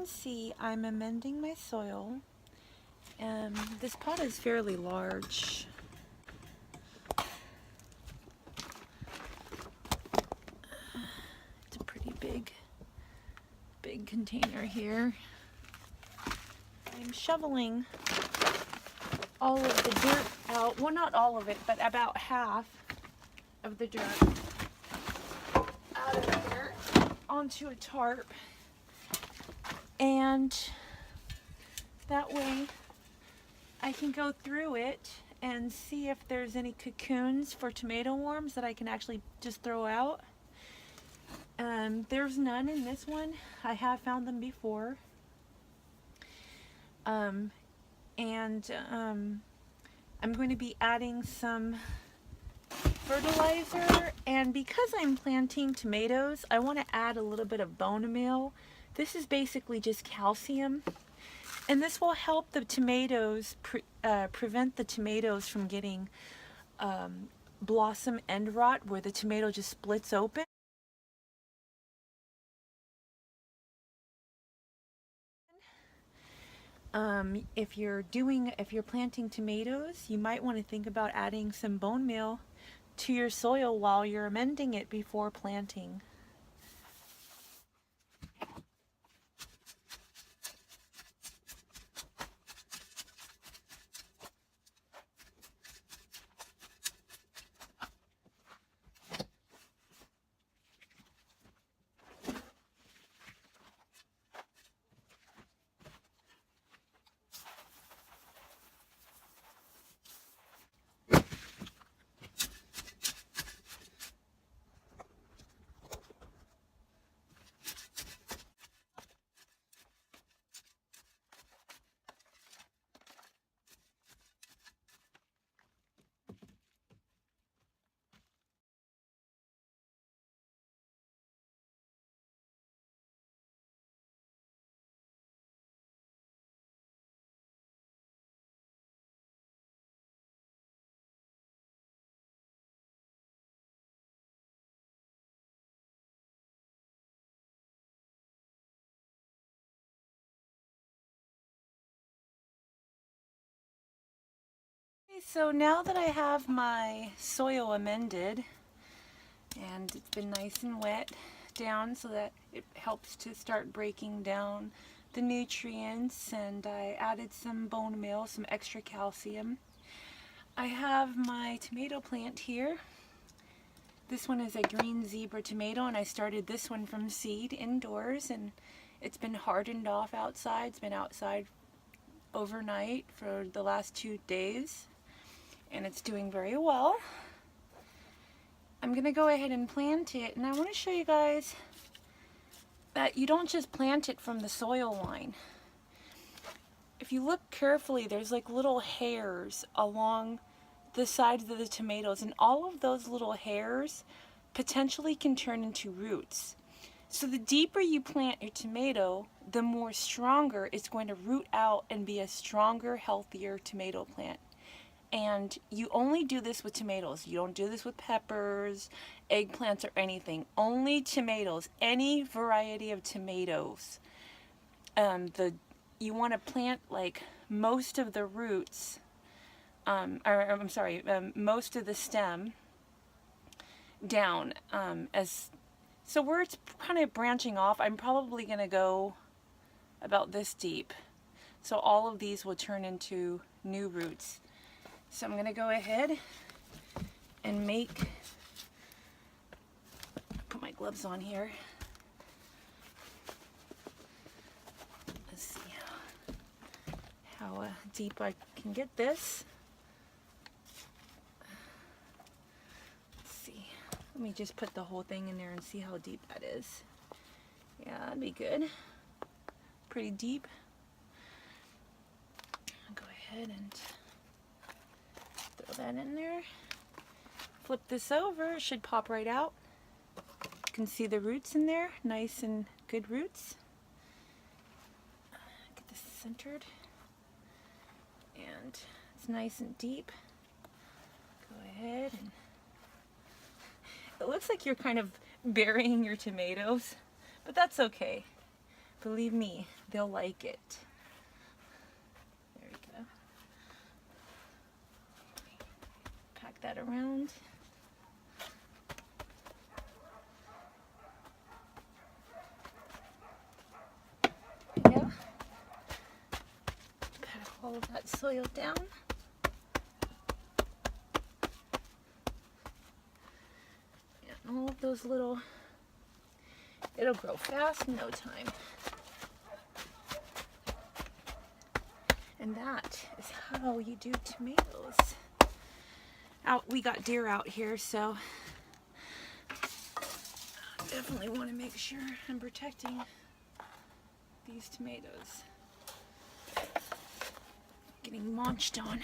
can see, I'm amending my soil. This pot is fairly large. It's a pretty big container here. I'm shoveling all of the dirt out. Well, not all of it, but about half of the dirt out of here onto a tarp. And that way I can go through it and see if there's any cocoons for tomato worms that I can actually just throw out. There's none in this one. I have found them before. I'm going to be adding some fertilizer, and because I'm planting tomatoes, I want to add a little bit of bone meal. This is basically just calcium, and this will help the tomatoes, prevent the tomatoes from getting blossom end rot, where the tomato just splits open. If you're planting tomatoes, you might want to think about adding some bone meal to your soil while you're amending it before planting. So now that I have my soil amended, and it's been nice and wet down so that it helps to start breaking down the nutrients, and I added some bone meal, some extra calcium. I have my tomato plant here. This one is a green zebra tomato, and I started this one from seed indoors, and it's been hardened off outside. It's been outside overnight for the last 2 days, and it's doing very well. I'm going to go ahead and plant it, and I want to show you guys that you don't just plant it from the soil line. If you look carefully, there's like little hairs along the sides of the tomatoes, and all of those little hairs potentially can turn into roots. So the deeper you plant your tomato, the more stronger it's going to root out and be a stronger, healthier tomato plant. And you only do this with tomatoes. You don't do this with peppers, eggplants, or anything. Only tomatoes, any variety of tomatoes. You want to plant like most of the roots, most of the stem down. So where it's kind of branching off, I'm probably going to go about this deep. So all of these will turn into new roots. So I'm going to go ahead and put my gloves on here. Let's see how deep I can get this. Let's see. Let me just put the whole thing in there and see how deep that is. Yeah, that'd be good. Pretty deep. I'll go ahead and throw that in there. Flip this over, it should pop right out. You can see the roots in there, nice and good roots. Get this centered. And it's nice and deep. Go ahead and... It looks like you're kind of burying your tomatoes, but that's okay. Believe me, they'll like it. There we go. Pack that around. There we go. Pack all of that soil down. And all of those little, it'll grow fast in no time. And that is how you do tomatoes. We got deer out here, so definitely want to make sure I'm protecting these tomatoes. Getting munched on.